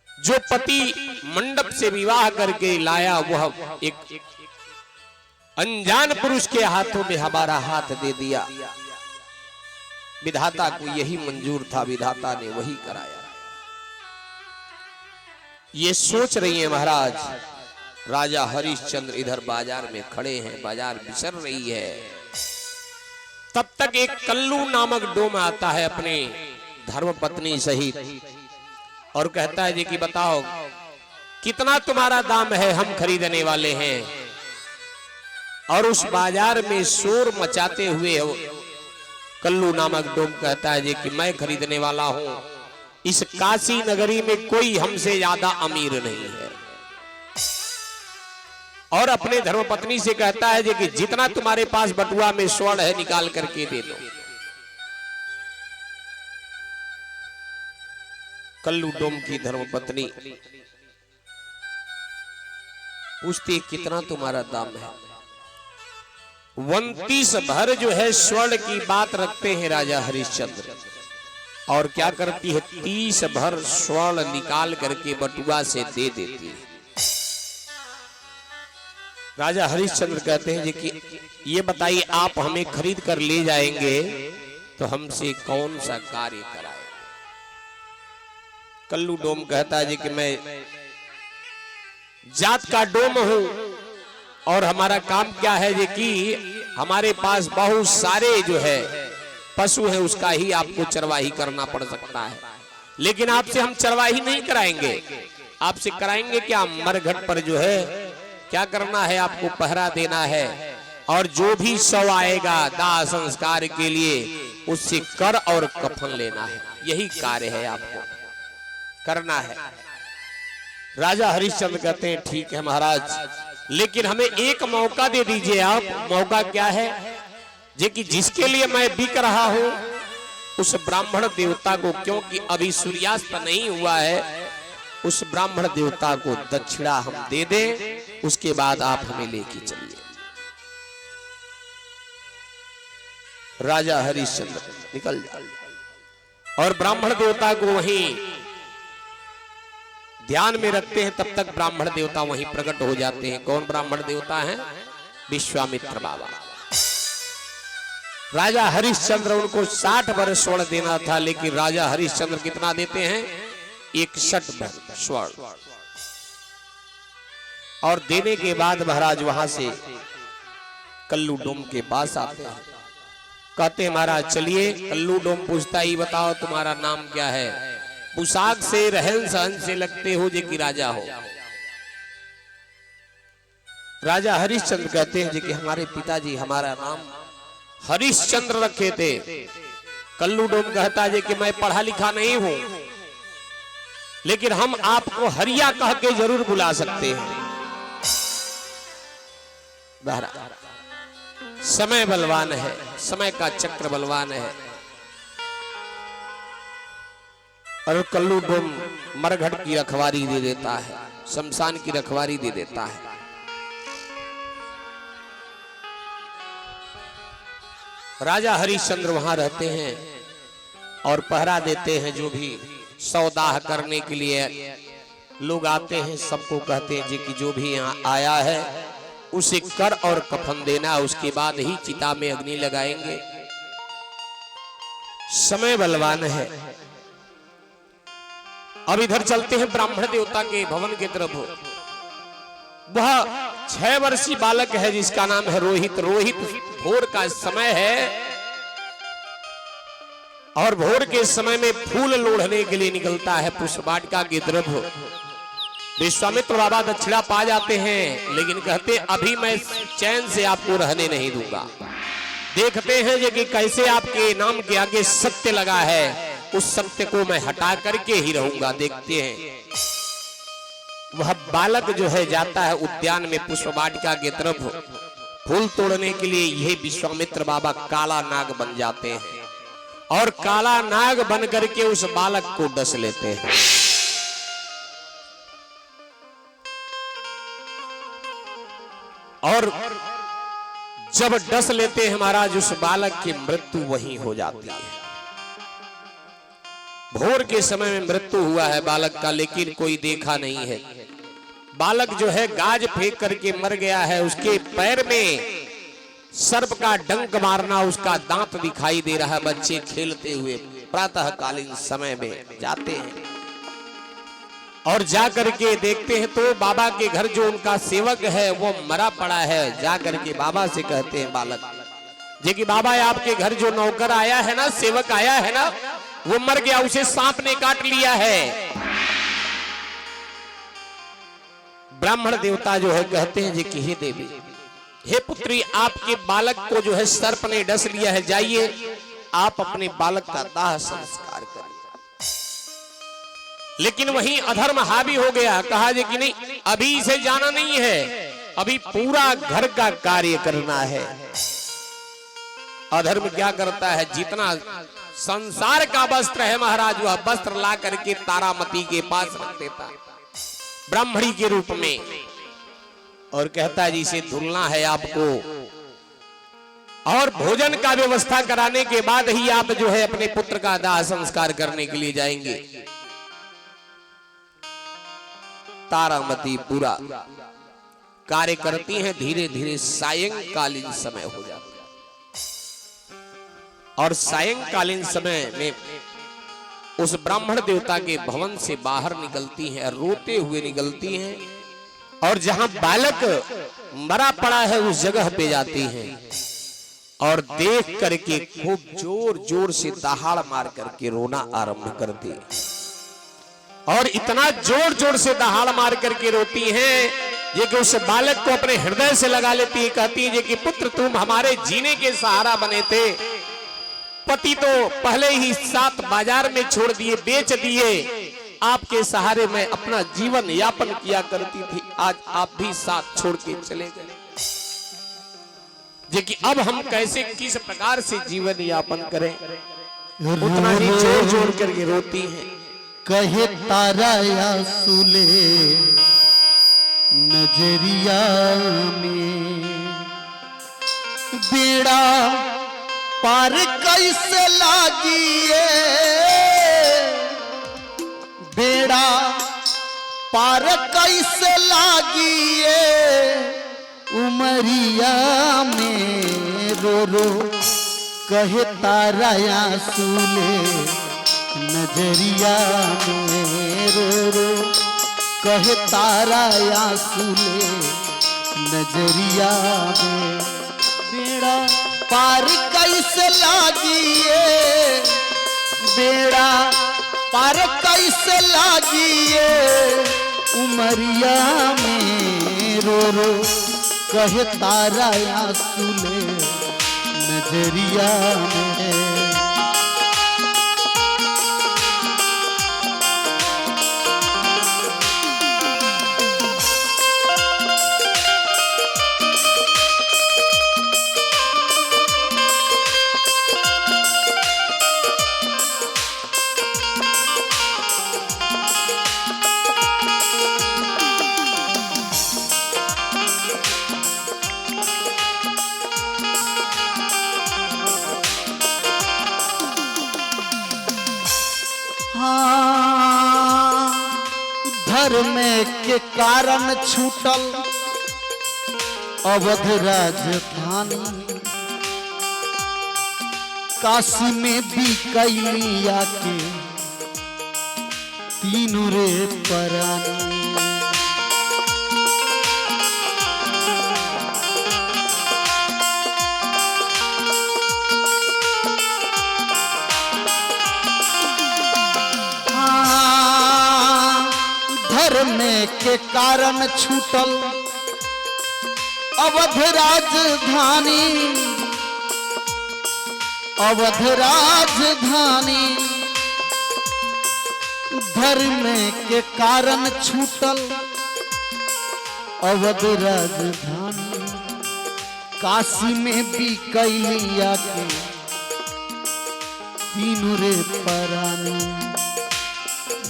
जो पति मंडप से विवाह करके लाया वह एक अनजान पुरुष के हाथों में हमारा हाथ दे दिया। विधाता को यही मंजूर था, विधाता ने वही कराया। ये सोच रही है महाराज, राजा हरिश्चंद्र इधर बाजार में खड़े हैं, बाजार बिसर रही है। तब तक एक कल्लू नामक डोम आता है अपने धर्मपत्नी सहित और कहता है जी कि बताओ कितना तुम्हारा दाम है, हम खरीदने वाले हैं। और उस बाजार में शोर मचाते हुए कल्लू नामक डोम कहता है जी कि मैं खरीदने वाला हूं, इस काशी नगरी में कोई हमसे ज्यादा अमीर नहीं है। और अपने धर्मपत्नी से कहता है जी कि जितना तुम्हारे पास बटुआ में स्वर्ण है निकाल करके दे दो। कल्लू डोम की धर्मपत्नी पूछती कितना तुम्हारा दाम है। 29 भर जो है स्वर्ण की बात रखते हैं राजा हरिश्चंद्र, और क्या करती है 30 भर स्वर्ण निकाल करके बटुआ से दे देती है। राजा हरिश्चंद्र कहते हैं जी कि ये बताइए आप हमें खरीद कर ले जाएंगे तो हमसे कौन सा कार्य कराए। कल्लू डोम कहता है जी कि मैं जात का डोम हूं और हमारा काम क्या है जी कि हमारे पास बहुत सारे जो है पशु है, उसका ही आपको चरवाही करना पड़ सकता है। लेकिन आपसे हम चरवाही नहीं कराएंगे, आपसे कराएंगे क्या, मरघट पर जो है क्या करना है, आपको पहरा देना है। और जो भी शव आएगा दाह संस्कार के लिए उससे कर और कफन लेना है, यही कार्य है आपको करना है। राजा हरिश्चंद्र कहते हैं ठीक है महाराज, लेकिन हमें एक मौका दे दीजिए आप। मौका क्या है जे कि जिसके लिए मैं बिक रहा हूं उस ब्राह्मण देवता को, क्योंकि अभी सूर्यास्त नहीं हुआ है, उस ब्राह्मण देवता को दक्षिणा हम दे दें, उसके बाद आप हमें लेके चलिए। राजा हरिश्चंद्र निकल जाए और ब्राह्मण देवता को वहीं ध्यान में रखते हैं। तब तक ब्राह्मण देवता वहीं प्रकट हो जाते हैं। कौन ब्राह्मण देवता हैं? विश्वामित्र बाबा। राजा हरिश्चंद्र उनको 60 भर स्वर्ण देना था, लेकिन राजा हरिश्चंद्र कितना देते हैं? 61 भर स्वर्ण। और देने के बाद महाराज वहां से कल्लू डोम के पास आते हैं, कहते हैं महाराज चलिए। कल्लू डोम पूछता ही बताओ तुम्हारा नाम क्या है? पोशाक से रहन सहन से लगते हो जे कि राजा हो। राजा हरिश्चंद्र कहते हैं जी कि हमारे पिताजी हमारा नाम हरिश्चंद्र रखे थे। कल्लू डोम कहता है कि मैं पढ़ा लिखा नहीं हूं, लेकिन हम आपको हरिया कह के जरूर बुला सकते हैं। समय बलवान है, समय का चक्र बलवान है। और कल्लू डोम मरघट की रखवारी दे देता है, शमशान की रखवारी दे देता है। राजा हरिश्चंद्र वहां रहते हैं और पहरा देते हैं। जो भी सौदाह करने के लिए लोग आते हैं सबको कहते हैं जी कि जो भी यहाँ आया है उसे कर और कफन देना, उसके बाद ही चिता में अग्नि लगाएंगे। समय बलवान है। अब इधर चलते हैं ब्राह्मण देवता के भवन की तरफ। वह 6 वर्षीय बालक है जिसका नाम है रोहित। रोहित भोर का समय है और भोर के समय में फूल लोढ़ने के लिए निकलता है पुष्प वाटिका की तरफ। विश्वामित्र बाबा दक्षिणा पा जाते हैं, लेकिन कहते अभी मैं चैन से आपको रहने नहीं दूंगा। देखते हैं जो कि कैसे आपके नाम के आगे सत्य लगा है, उस सत्य को मैं हटा करके ही रहूंगा। देखते हैं वह बालक जो है जाता है उद्यान में पुष्प वाटिका की तरफ फूल तोड़ने के लिए। यह विश्वामित्र बाबा काला नाग बन जाते हैं और काला नाग बन करके उस बालक को डस लेते हैं। और जब डस लेते हैं महाराज, उस बालक की मृत्यु वहीं हो जाती है। भोर के समय में मृत्यु हुआ है बालक का, लेकिन कोई देखा नहीं है। बालक जो है गाज फेंक करके मर गया है। उसके पैर में सर्प का डंक मारना, उसका दांत दिखाई दे रहा है। बच्चे खेलते हुए प्रातःकालीन समय में जाते हैं और जाकर के देखते हैं तो बाबा के घर जो उनका सेवक है वो मरा पड़ा है। जाकर के बाबा से कहते हैं बालक जी कि बाबा आपके घर जो नौकर आया है ना, सेवक आया है ना, वो मर गया, उसे सांप ने काट लिया है। ब्राह्मण देवता जो है कहते हैं जी कि हे देवी, हे पुत्री, आपके बालक को जो है सर्प ने डस लिया है, जाइए आप अपने बालक का दाह संस्कार करिए। लेकिन वहीं अधर्म हावी हो गया। कहा जी कि नहीं, अभी इसे जाना नहीं है, अभी पूरा घर का कार्य करना है। अधर्म क्या करता है, जितना संसार का वस्त्र है महाराज, वह वस्त्र ला करके तारामती के पास रख देता ब्राह्मणी के रूप में, और कहता है जी इसे धुलना है आपको, और भोजन का व्यवस्था कराने के बाद ही आप जो है अपने पुत्र का दाह संस्कार करने के लिए जाएंगे। तारामती पूरा कार्य करती हैं। धीरे धीरे सायंकालीन समय हो जाता है और सायंकालीन समय में उस ब्राह्मण देवता के भवन से बाहर निकलती हैं, रोते हुए निकलती हैं, और जहां बालक मरा पड़ा है उस जगह पे जाती हैं और देख करके खूब जोर जोर से दहाड़ मार करके रोना आरंभ करती है। और इतना जोर जोर से दहाड़ मार करके रोती हैं ये कि उस बालक को अपने हृदय से लगा लेती है। कहती है कि पुत्र, तुम हमारे जीने के सहारा बने थे, पति तो पहले ही 7 बाजार में छोड़ दिए, बेच दिए, आपके सहारे मैं अपना जीवन यापन किया करती थी, आज आप भी साथ छोड़ के चले गए। जे कि अब हम कैसे किस प्रकार से जीवन यापन करें, उतना ही जोर जोर करके रोती हैं। कहे तारा या सुले नजरिया में, बेड़ा पार कैसे लागिए, बेड़ा पार कैसे लागिए, उमरिया में रो रो कहे तारा या सुले नजरिया में, रो रो कहे तारा या सुले नजरिया में, बेड़ा पार कैसे लागिए, बेड़ा पार कैसे लागिए, उमरिया में रो रो कहे तारा या सुले नजरिया में। धर्म के कारण छूटल अवध राजधानी, काशी में भी कैलिया के तीनों रे परानी। धर्म के कारण छूटल अवध राजधानी, अवध राजधानी, धर्म के कारण छूटल अवध राजधानी, काशी में भी कैलिया के तीनों रे परानी।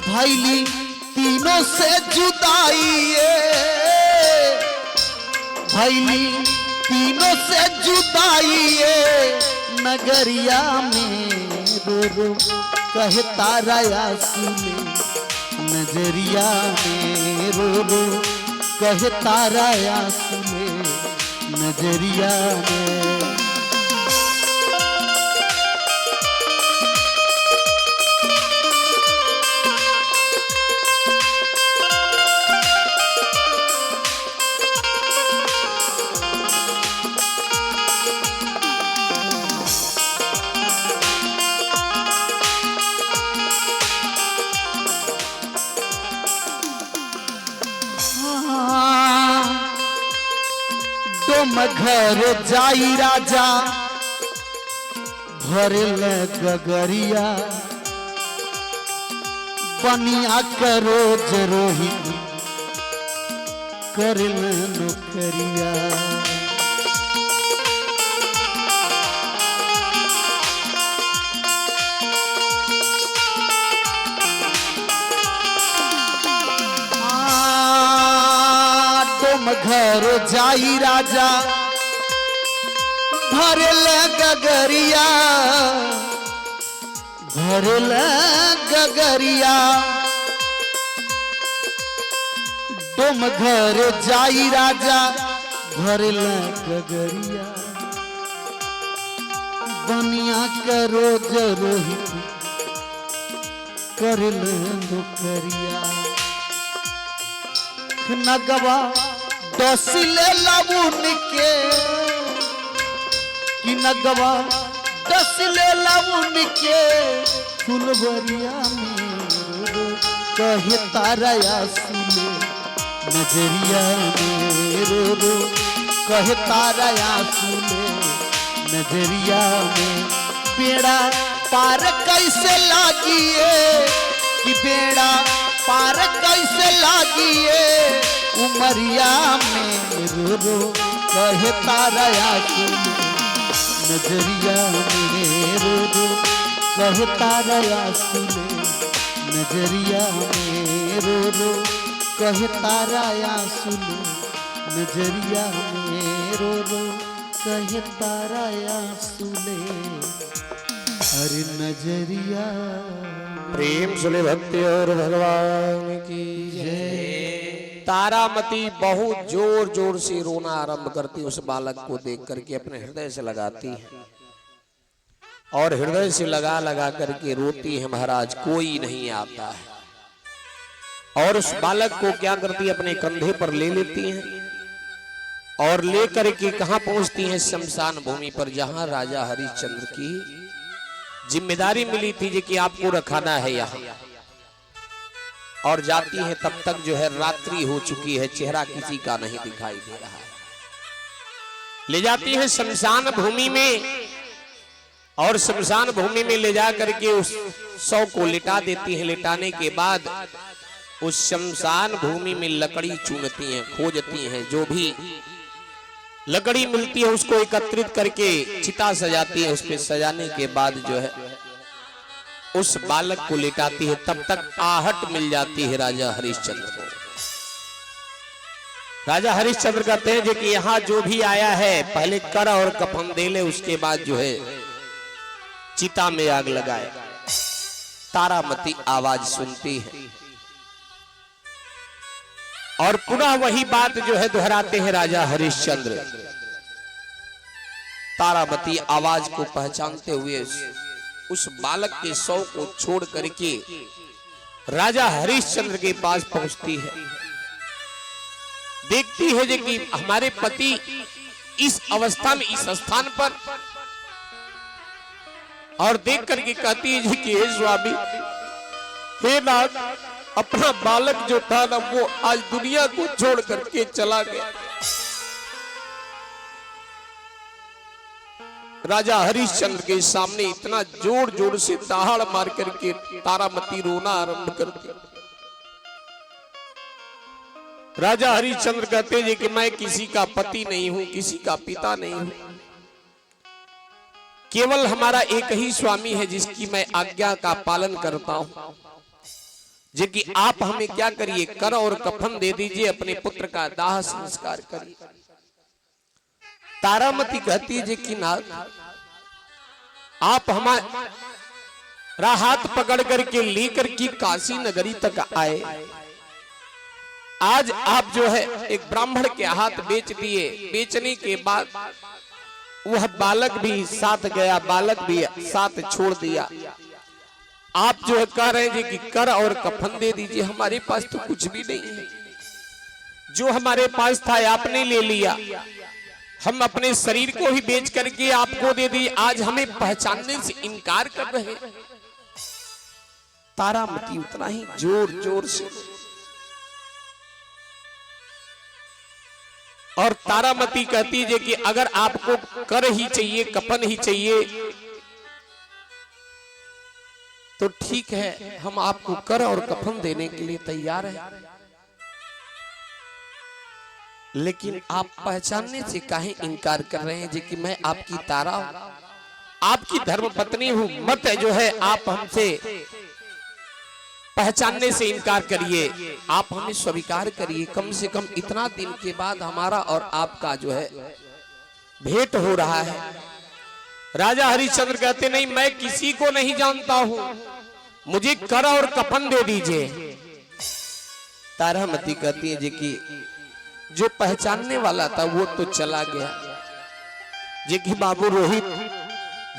भैली तीनों से जुदाई, भैली तीनों से जुदाई, नगरिया में रो रो कहे तारा या सुले नजरिया में, रो रो कहे तारा या सुले नजरिया में। तुम घर जाई राजा भरल गगरिया बनिया करो जरोहित करल नौकरिया। तुम घर जाई राजा भरल गगरिया भरल गगरिया तुम घर जाई राजा भरल गगरिया बनिया करो जरोहित करल नौकरिया। नगवा डसिले लाउन के कि नगवा डसिले लाउन के फुलवरिया में कहे ताराया सुले नजरिया में रो कहे ताराया सुले नजरिया में। बेड़ा पार कैसे लागिए कि बेड़ा पार कैसे लागिए उमरिया में रो कहे ताराया सुले नजरिया में रो कहे ताराया सुले नजरिया में रो कहे ताराया सुले नजरिया में रो कहे ताराया सुले हर नजरिया। प्रेम सुने भक्ति और भगवान की जय। तारामती बहुत जोर जोर से रोना आरंभ करती उस बालक को देख करके अपने हृदय से लगाती है और हृदय से लगा लगा करके रोती है। महाराज कोई नहीं आता है और उस बालक को क्या करती है अपने कंधे पर ले लेती है और ले करके कहां पहुंचती है शमशान भूमि पर जहां राजा हरिश्चंद्र की जिम्मेदारी मिली थी कि आपको रखाना है यहाँ। और जाती है तब तक जो है रात्रि हो चुकी है चेहरा किसी का नहीं दिखाई दे रहा है। ले जाती है शमशान भूमि में और शमशान भूमि में ले जा करके उस शव को लिटा देती है। लिटाने के बाद उस शमशान भूमि में लकड़ी चुनती हैं खोजती हैं जो भी लकड़ी मिलती है उसको एकत्रित करके चिता सजाती है। उस पे सजाने के बाद जो है उस बालक को लिटाती है। तब तक आहट मिल जाती है राजा हरिश्चंद्र को। राजा हरिश्चंद्र कहते हैं कि यहाँ जो भी आया है पहले कर और कफन दे ले उसके बाद जो है चिता में आग लगाए। तारामती आवाज सुनती है और पुनः वही बात जो है दोहराते हैं राजा हरिश्चंद्र। तारामती आवाज को पहचानते हुए उस बालक के शव को छोड़ करके राजा हरिश्चंद्र के पास पहुंचती है। देखती है कि हमारे पति इस अवस्था में इस स्थान पर और देख करके कहती है कि हे स्वामी हे नाथ अपना बालक जो था ना वो आज दुनिया को छोड़ करके चला गया। राजा हरिश्चंद्र के सामने इतना जोर जोर से दहाड़ मार करके तारामती रोना आरंभ करती। राजा हरिश्चंद्र कहते हैं कि मैं किसी का पति नहीं हूं किसी का पिता नहीं हूं, केवल हमारा एक ही स्वामी है जिसकी मैं आज्ञा का पालन करता हूं। जे कि आप हमें क्या करिए कर और कफन दे दीजिए अपने पुत्र का दाह संस्कार करिए। तारामती कहती है कि नाथ आप हमारा हाथ पकड़ करके लेकर की काशी नगरी तक आए। आज आप जो है एक ब्राह्मण के हाथ बेच दिए। बेचने के बाद वह बालक भी साथ गया, बालक भी साथ छोड़ दिया। आप जो है कह रहे हैं कि कर और कफन दे दीजिए। हमारे पास तो कुछ भी नहीं है, जो हमारे पास था आपने ले लिया। हम अपने शरीर को ही बेच करके आपको दे दिए, आज हमें पहचानने से इनकार कर रहे हैं। तारामती उतना ही जोर जोर से और तारामती कहती है कि अगर आपको कर ही चाहिए, कफन ही चाहिए, तो ठीक है, हम आपको कर और कफन देने के लिए तैयार हैं, लेकिन आप पहचानने से काहे इनकार कर रहे हैं जी कि मैं आपकी तारा हूं, आपकी धर्म पत्नी हूं, मत जो है आप हमसे पहचानने से इनकार करिए, आप हमें स्वीकार करिए, कम से कम इतना दिन के बाद हमारा और आपका जो है भेंट हो रहा है। राजा हरिश्चंद्र कहते नहीं, मैं किसी को नहीं जानता हूं, मुझे कर और कफन दे दीजिए। तारामती कहती है जी कि जो पहचानने वाला था वो तो चला गया, जी कि बाबू रोहित,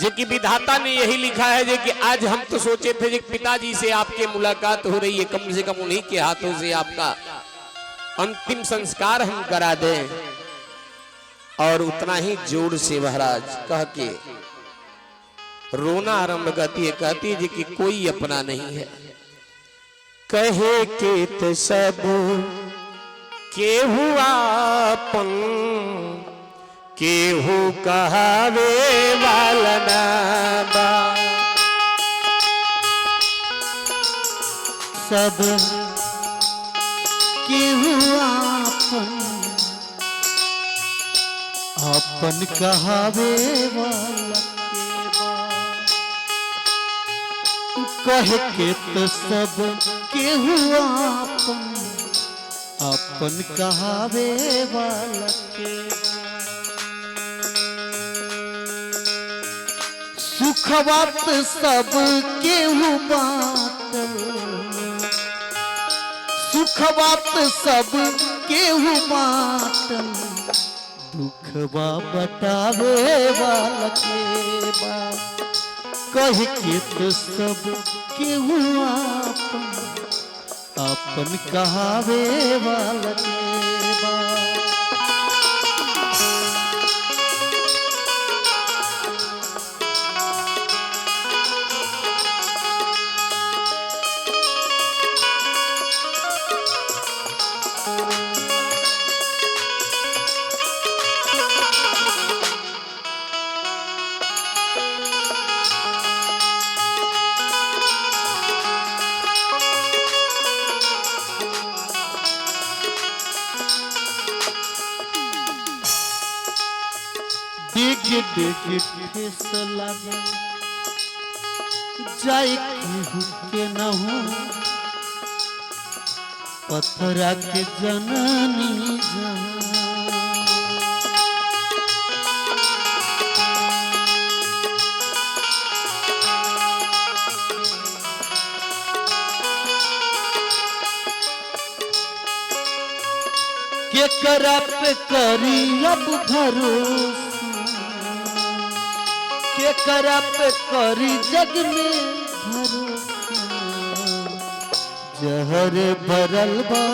जी कि विधाता ने यही लिखा है जी कि आज हम तो सोचे थे जी पिताजी से आपके मुलाकात हो रही है, कम से कम उन्हीं के हाथों से आपका अंतिम संस्कार हम करा दें, और उतना ही जोर से महाराज कह के रोना आरंभ करती है जी कि कोई अपना नहीं है, कहे के तो सब केहू आपन, केहू कहावे वाला ना बा, सब केहू आपन, आपन कहावे वाला के बा, कहे के तो सब केहू आपन, आपन कहावे वाला के बा, सुखवत सब केहू बाटल, सुखवत सब केहू बाटल, दुखवा बटावे वाला के बा, कह के तो सब केहू आपन, आपन कहावे वाला के बा। देख फैसला जाए के न हो, पत्थरा के जननी के करा पे करी अब भरोसा, के करा पे करी जग में भरोसा, जहर भरल बा,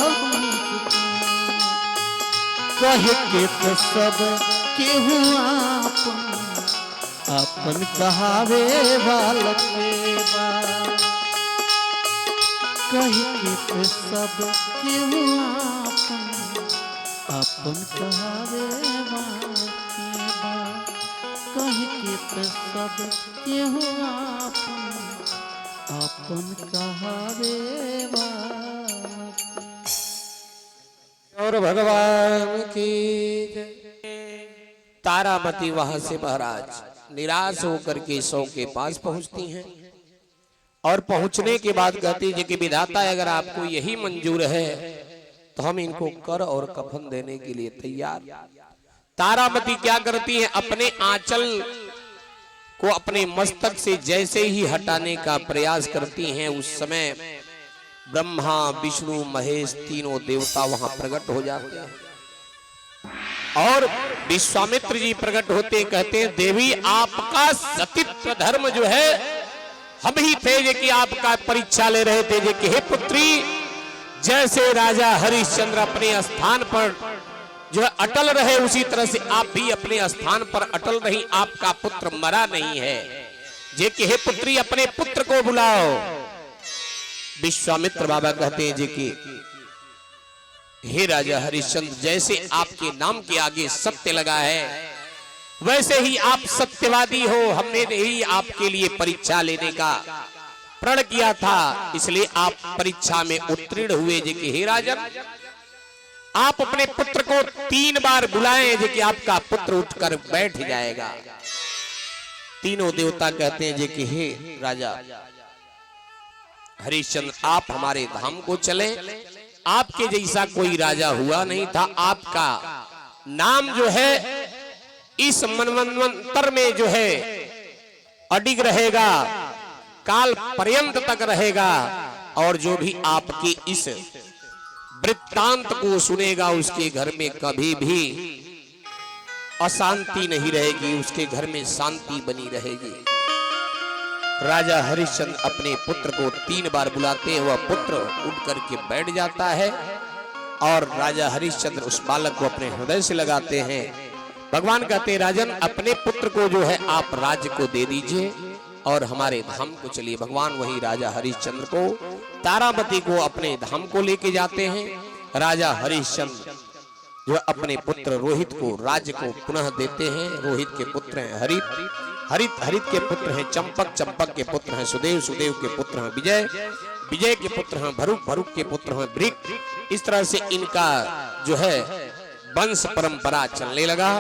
कहे के तो सब केहू आपन, आपन कहावे वाला के बा, कहे के तो सब केहू आपन, आपन कहावे वाला के बा, कह के तो सब केहू आपन, आपन कहावे वाला। और भगवान की तारामती वहां से महाराज निराश होकर के सौ के पास पहुंचती हैं, और पहुंचने के बाद कहती है कि विधाता अगर आपको यही मंजूर है तो हम इनको कर और कफन देने के लिए तैयार। तारामती क्या करती है, अपने आंचल को अपने मस्तक से जैसे ही हटाने का प्रयास करती हैं, उस समय ब्रह्मा विष्णु महेश तीनों देवता वहां प्रकट हो जाते हैं, और विश्वामित्र जी प्रकट होते कहते हैं देवी आपका सतीत्व धर्म जो है हम ही थे कि आपका परीक्षा ले रहे थे कि हे पुत्री, जैसे राजा हरिश्चंद्र अपने स्थान पर जो है अटल रहे, उसी तरह से आप भी अपने स्थान पर अटल रही, आपका पुत्र मरा नहीं है, जे कि हे पुत्री अपने पुत्र को बुलाओ। विश्वामित्र बाबा कहते हैं जी कि हे राजा हरिश्चंद्र, जैसे आपके नाम के आगे सत्य लगा है वैसे ही आप सत्यवादी हो। हमने ही आपके लिए परीक्षा लेने का प्रण किया था, इसलिए आप परीक्षा में उत्तीर्ण हुए। जे कि हे राजन, आप अपने पुत्र को 3 बार बुलाएं, जे कि आपका पुत्र उठकर बैठ जाएगा। तीनों देवता कहते हैं जे कि हे राजा हरिश्चंद्र, आप हमारे धाम को चले। आपके जैसा कोई राजा हुआ नहीं था। आपका नाम जो है इस मनवंतर में जो है अडिग रहेगा, काल पर्यंत तक रहेगा। और जो भी आपके इस वृत्तांत को सुनेगा उसके घर में कभी भी अशांति नहीं रहेगी, उसके घर में शांति बनी रहेगी। राजा हरिश्चंद्र अपने पुत्र को 3 बार बुलाते हैं, वह पुत्र उठ करके बैठ जाता है और राजा हरिश्चंद्र उस बालक को अपने हृदय से लगाते हैं। भगवान कहते हैं राजन, अपने पुत्र को जो है आप राज्य को दे दीजिए और हमारे धाम को चलिए। भगवान वही राजा हरिश्चंद्र को, तारामती को अपने धाम को लेके जाते हैं। राजा हरिश्चंद्र जो अपने पुत्र रोहित को राज्य को पुनः देते हैं। रोहित के पुत्र हैं हरित के पुत्र हैं चंपक, चंपक के पुत्र हैं सुदेव, सुदेव के पुत्र हैं विजय, विजय के पुत्र हैं भरुक, भरुक के पुत्र हैं वृक। इस तरह से इनका जो है वंश परंपरा चलने लगा।